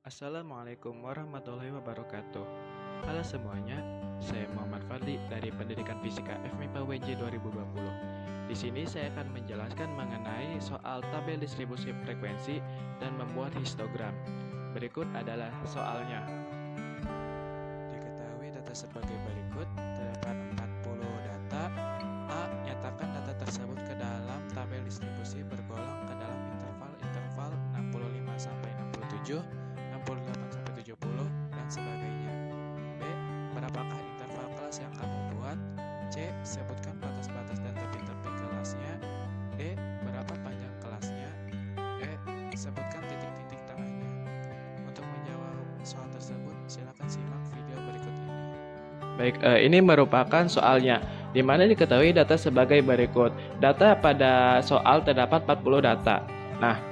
Assalamualaikum warahmatullahi wabarakatuh. Halo semuanya, saya Muhammad Fadli dari Pendidikan Fisika FMIPA WJ 2020. Di sini saya akan menjelaskan mengenai soal tabel distribusi frekuensi dan membuat histogram. Berikut adalah soalnya. Diketahui data sebagai berikut, terdapat 40 data. A. Nyatakan data tersebut ke dalam tabel distribusi bergolong ke dalam interval 65 sampai 67, 68 sampai 70, dan sebagainya. B. Berapakah interval kelas yang kamu buat? C. Sebutkan batas-batas dan tepi-tepi kelasnya. D. Berapa panjang kelasnya? E. Sebutkan titik-titik tengahnya. Untuk menjawab soal tersebut, silakan simak video berikut ini. Baik, ini merupakan soalnya, di mana diketahui data sebagai berikut. Data pada soal terdapat 40 data. Nah,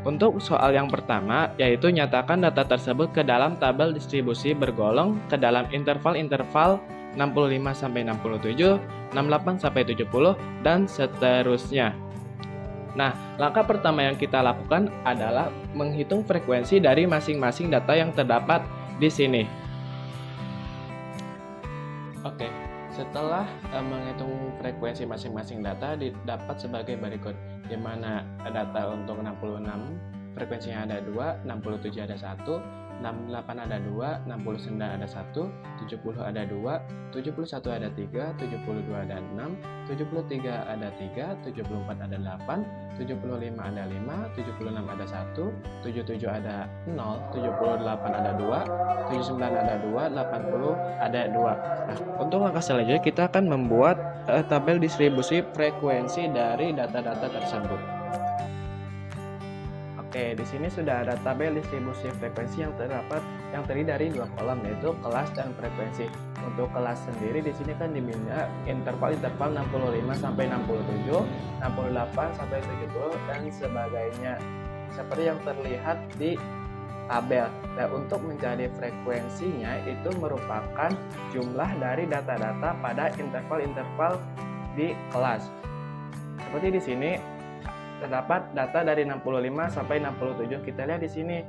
untuk soal yang pertama, yaitu nyatakan data tersebut ke dalam tabel distribusi bergolong ke dalam interval-interval 65 sampai 67, 68 sampai 70, dan seterusnya. Nah, langkah pertama yang kita lakukan adalah menghitung frekuensi dari masing-masing data yang terdapat di sini. Oke, setelah menghitung frekuensi masing-masing data didapat sebagai berikut, di mana data untuk 66 frekuensinya ada 2, 67 ada 1, 68 ada 2, 69 ada 1, 70 ada 2, 71 ada 3, 72 ada 6, 73 ada 3, 74 ada 8, 75 ada 5, 76 ada 1, 77 ada 0, 78 ada 2, 79 ada 2, 80 ada 2. Nah, untuk langkah selanjutnya kita akan membuat tabel distribusi frekuensi dari data-data tersebut. Oke, di sini sudah ada tabel distribusi frekuensi yang terdiri dari dua kolom, yaitu kelas dan frekuensi. Untuk kelas sendiri di sini kan dibina interval-interval 65 sampai 67, 68 sampai 70 dan sebagainya. Seperti yang terlihat di tabel. Dan untuk mencari frekuensinya itu merupakan jumlah dari data-data pada interval-interval di kelas. Seperti di sini terdapat data dari 65 sampai 67. Kita lihat di sini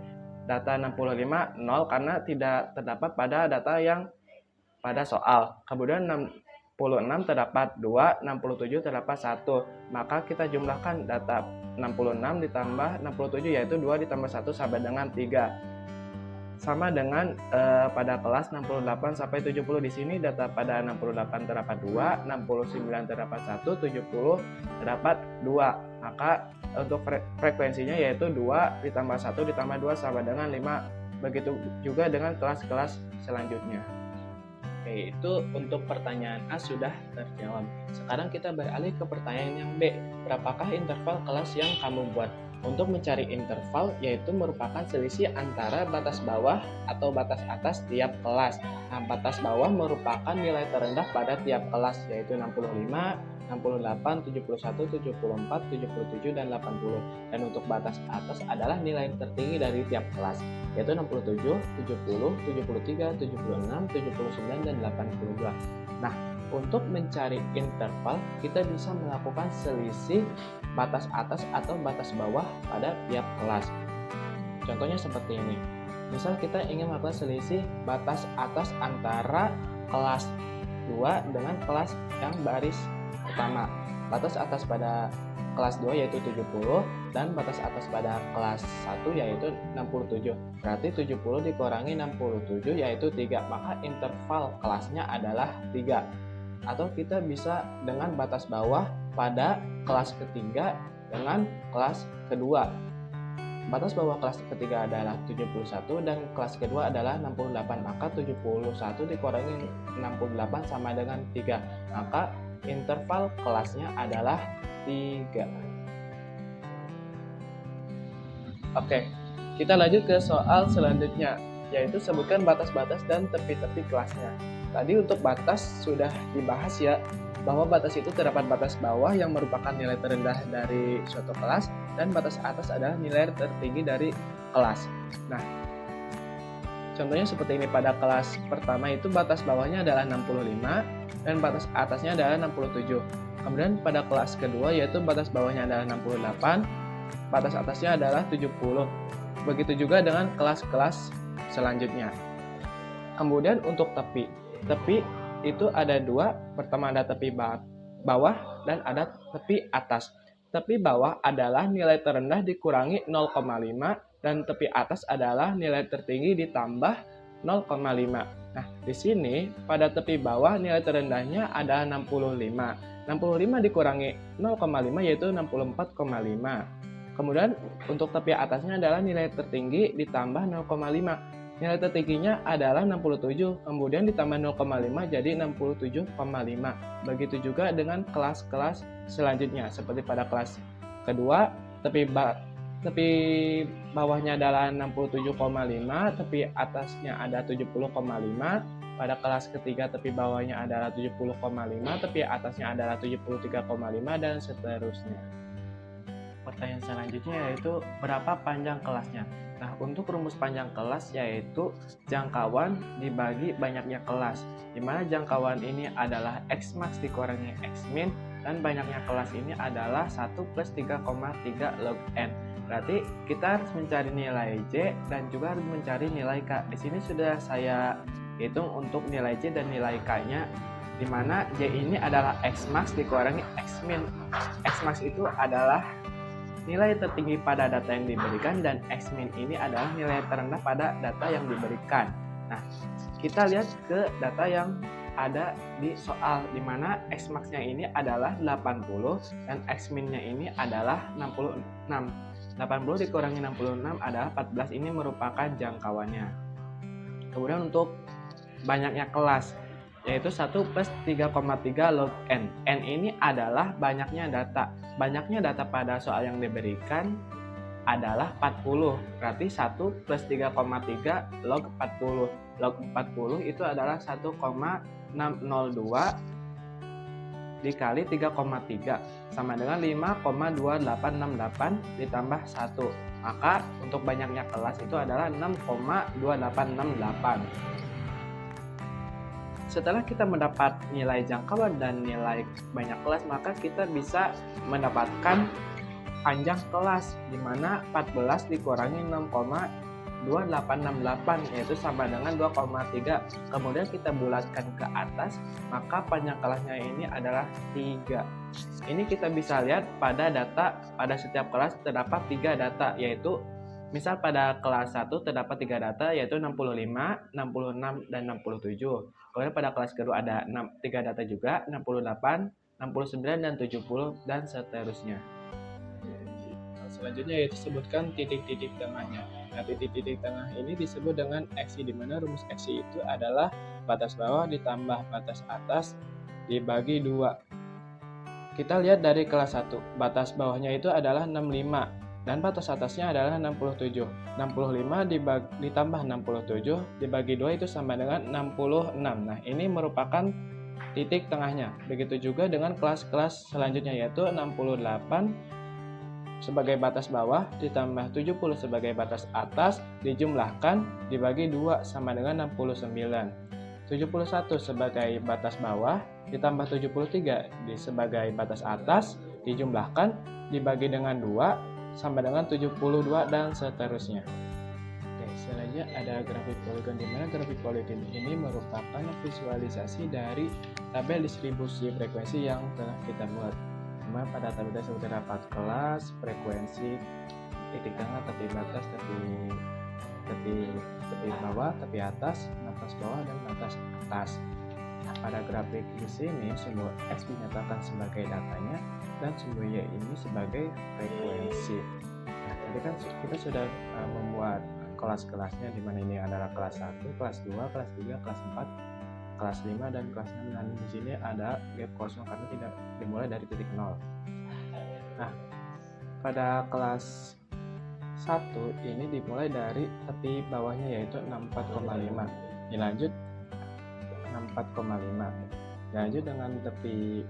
data 65 0 karena tidak terdapat pada data yang pada soal. Kemudian 66 terdapat 2, 67 terdapat 1. Maka kita jumlahkan data 66 ditambah 67 yaitu 2 ditambah 1 sama dengan 3. Sama dengan pada kelas 68 sampai 70. Di sini data pada 68 terdapat 2, 69 terdapat 1, 70 terdapat 2. Maka untuk frekuensinya yaitu 2 ditambah 1 ditambah 2 sama dengan 5. Begitu juga dengan kelas-kelas selanjutnya. Oke, itu untuk pertanyaan A sudah terjawab. Sekarang kita beralih ke pertanyaan yang B. Berapakah interval kelas yang kamu buat? Untuk mencari interval yaitu merupakan selisih antara batas bawah atau batas atas tiap kelas. Nah, batas bawah merupakan nilai terendah pada tiap kelas yaitu 65, 68, 71, 74, 77, dan 80. Dan untuk batas atas adalah nilai tertinggi dari tiap kelas yaitu 67, 70, 73, 76, 79, dan 82. Nah, untuk mencari interval kita bisa melakukan selisih batas atas atau batas bawah pada tiap kelas. Contohnya seperti ini. Misal kita ingin melakukan selisih batas atas antara kelas 2 dengan kelas yang baris pertama. Batas atas pada kelas 2 yaitu 70 dan batas atas pada kelas 1 yaitu 67. Berarti 70 dikurangi 67 yaitu 3. Maka interval kelasnya adalah 3. Atau kita bisa dengan batas bawah pada kelas ketiga dengan kelas kedua. Batas bawah kelas ketiga adalah 71 dan kelas kedua adalah 68. Maka 71 dikurangi 68 sama dengan 3. Maka interval kelasnya adalah 3. Oke, kita lanjut ke soal selanjutnya, yaitu sebutkan batas-batas dan tepi-tepi kelasnya. Tadi untuk batas sudah dibahas ya, bahwa batas itu terdapat batas bawah yang merupakan nilai terendah dari suatu kelas dan batas atas adalah nilai tertinggi dari kelas. Nah, contohnya seperti ini. Pada kelas pertama itu batas bawahnya adalah 65 dan batas atasnya adalah 67. Kemudian pada kelas kedua yaitu batas bawahnya adalah 68, batas atasnya adalah 70. Begitu juga dengan kelas-kelas selanjutnya. Kemudian untuk tepi. Tepi itu ada dua, pertama ada tepi bawah dan ada tepi atas. Tepi bawah adalah nilai terendah dikurangi 0,5 dan tepi atas adalah nilai tertinggi ditambah 0,5. Nah, di sini pada tepi bawah nilai terendahnya ada 65. 65 dikurangi 0,5 yaitu 64,5. Kemudian untuk tepi atasnya adalah nilai tertinggi ditambah 0,5. Nilai tertingginya adalah 67, kemudian ditambah 0,5 jadi 67,5. Begitu juga dengan kelas-kelas selanjutnya. Seperti pada kelas kedua, tepi bawahnya adalah 67,5, tepi atasnya ada 70,5. Pada kelas ketiga, tepi bawahnya adalah 70,5, tepi atasnya adalah 73,5, dan seterusnya. Pertanyaan selanjutnya yaitu berapa panjang kelasnya? Nah, untuk rumus panjang kelas yaitu jangkauan dibagi banyaknya kelas, di mana jangkauan ini adalah X max dikurangi X min, dan banyaknya kelas ini adalah 1 plus 3,3 log N. Berarti kita harus mencari nilai J dan juga harus mencari nilai K. Di sini sudah saya hitung untuk nilai J dan nilai K-nya, di mana J ini adalah X max dikurangi X min. X max itu adalah nilai tertinggi pada data yang diberikan dan X min ini adalah nilai terendah pada data yang diberikan. Nah, kita lihat ke data yang ada di soal, di mana X max-nya ini adalah 80 dan X min-nya ini adalah 66. 80 dikurangi 66 adalah 14, ini merupakan jangkauannya. Kemudian untuk banyaknya kelas, yaitu 1 plus 3,3 log N. N ini adalah banyaknya data. Banyaknya data pada soal yang diberikan adalah 40. Berarti 1 plus 3,3 log 40. Log 40 itu adalah 1,602 dikali 3,3 sama dengan 5,2868 ditambah 1. Maka untuk banyaknya kelas itu adalah 6,2868. Setelah kita mendapat nilai jangkauan dan nilai banyak kelas, maka kita bisa mendapatkan panjang kelas, di mana 14 dikurangi 6,2868 yaitu sama dengan 2,3. Kemudian kita bulatkan ke atas, maka panjang kelasnya ini adalah 3. Ini kita bisa lihat pada data, pada setiap kelas terdapat 3 data, yaitu misal pada kelas 1 terdapat 3 data yaitu 65, 66, dan 67. Kemudian pada kelas kedua ada 3 data juga, 68, 69, dan 70, dan seterusnya. Selanjutnya yaitu sebutkan titik-titik tengahnya. Nah, titik-titik tengah ini disebut dengan eksi, di mana rumus eksi itu adalah batas bawah ditambah batas atas dibagi 2. Kita lihat dari kelas 1, batas bawahnya itu adalah 65. Dan batas atasnya adalah 67. 65 ditambah 67 dibagi 2 itu sama dengan 66. Nah, ini merupakan titik tengahnya. Begitu juga dengan kelas-kelas selanjutnya yaitu 68 sebagai batas bawah ditambah 70 sebagai batas atas dijumlahkan dibagi 2 sama dengan 69. 71 sebagai batas bawah ditambah 73 sebagai batas atas dijumlahkan dibagi dengan 2 sama dengan 72, dan seterusnya. Oke, selanjutnya ada grafik poligon, di mana grafik poligon ini merupakan visualisasi dari tabel distribusi frekuensi yang telah kita buat. Dimana pada tabel tersebut terdapat kelas, frekuensi, titik tengah, tepi batas, tepi bawah, tepi atas, batas bawah, dan batas atas. Pada grafik di sini simbol X dinyatakan sebagai datanya dan simbol Y ini sebagai frekuensi. Nah, tadi kan kita sudah membuat kelas-kelasnya, di mana ini adalah kelas 1, kelas 2, kelas 3, kelas 4, kelas 5, dan kelas 6. Dan di sini ada gap kosong karena tidak dimulai dari titik 0. Nah, pada kelas 1 ini dimulai dari tepi bawahnya yaitu 64,5. Dilanjut 64,5. Lanjut dengan tepi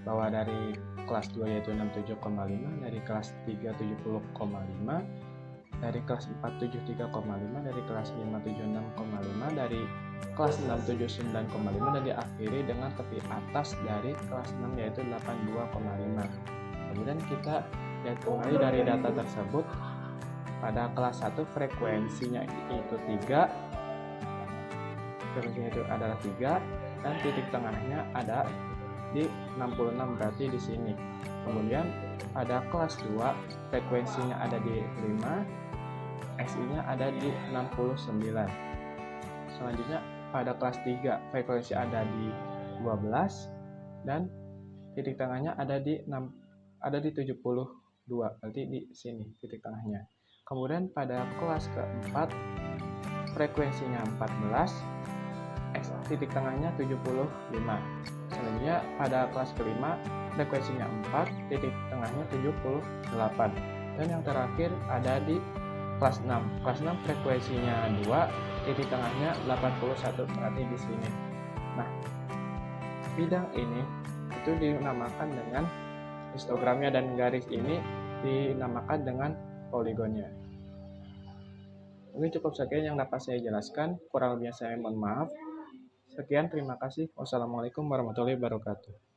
bawah dari kelas 2 yaitu 67,5, dari kelas 3 70,5, dari kelas 4 73,5, dari kelas 5 76,5, dari kelas 6 79,5, dan diakhiri dengan tepi atas dari kelas 6 yaitu 82,5. Kemudian kita lihat kembali dari data tersebut, pada kelas 1 frekuensinya itu 3, frekuensinya itu adalah 3, dan titik tengahnya ada di 66, berarti di sini. Kemudian pada kelas 2 frekuensinya ada di 5, XI-nya ada di 69. Selanjutnya pada kelas 3 frekuensi ada di 12 dan titik tengahnya ada di 72, berarti di sini titik tengahnya. Kemudian pada kelas keempat frekuensinya 14, titik tengahnya 75. Selanjutnya pada kelas kelima frekuensinya 4, titik tengahnya 78. Dan yang terakhir ada di kelas 6. Kelas 6 frekuensinya 2, titik tengahnya 81, berarti di sini. Nah, bidang ini itu dinamakan dengan histogramnya, dan garis ini dinamakan dengan poligonnya. Mungkin cukup sekian yang dapat saya jelaskan, kurang lebihnya saya mohon maaf. Sekian, terima kasih. Wassalamualaikum warahmatullahi wabarakatuh.